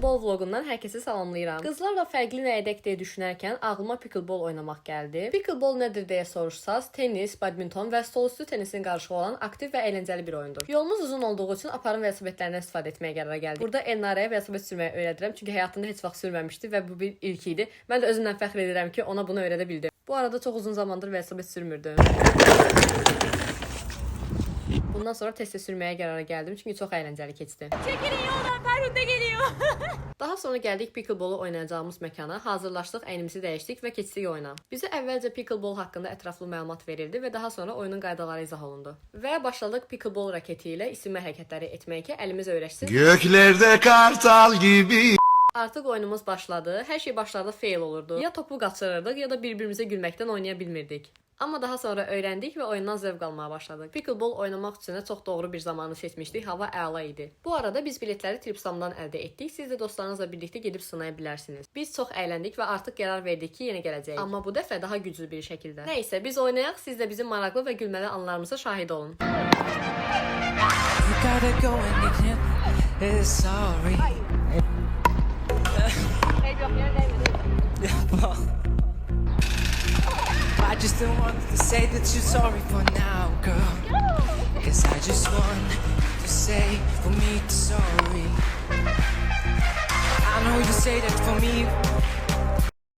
Pickleball vlogundan hər kəsi salamlayıram. Qızlarla fərqli nə edək deyə düşünərkən ağlıma pickleball oynamaq gəldi. Pickleball nədir deyə soruşsaz, tennis, badminton və stolüstü tenisin qarışığı olan aktiv və əyləncəli bir oyundur. Yolumuz uzun olduğu üçün aparın velosipedlərindən istifadə etməyə qərara gəldik. Burada Elnarəyə velosiped sürməyi öyrədirəm, çünki həyatında heç vaxt sürməmişdi və bu bir ilk idi. Mən də özümdən fəxr edirəm ki, ona bunu öyrədə bildim. Bu arada çox uzun zamandır velosiped sürmürdüm. Bundan sonra tez-tez sürməyə qərara gəldim, çünki çox əyləncəli keçdi. Çəkilin yoldan, Fərhun da geliyor. Daha sonra gəldik pickleball oynayacağımız məkana, hazırlaşdıq, əynimizi dəyişdik və keçdik oyuna. Bizə əvvəlcə pickleball haqqında ətraflı məlumat verildi və daha sonra oyunun qaydaları izah olundu. Və başladıq pickleball raketi ilə isinmə hərəkətləri etməyə ki, əlimiz öyrəşsin. Göklerde kartal gibi. Artıq oyunumuz başladı. Hər şey başlarda fail olurdu. Ya topu qaçırırdıq, ya da bir-birimizə gülməkdən oynaya bilmirdik. Amma daha sonra öyrəndik və oyundan zövq almağa başladıq. Pickleball oynamaq üçün çox doğru bir zamanı seçmişdik. Hava əla idi. Bu arada biz biletləri Tripsamdan əldə etdik. Siz də dostlarınızla birlikdə gedib sınaya bilərsiniz. Biz çox əyləndik və artıq qərar verdik ki, yenə gələcəyik. Amma bu dəfə daha güclü bir şəkildə. Nəysə, biz oynayaq, siz də bizim maraqlı və gülməli anlarımıza şahid olun. I just don't want to say that you're sorry for now, girl. Cause I just want to say for me to sorry. I know you say that for me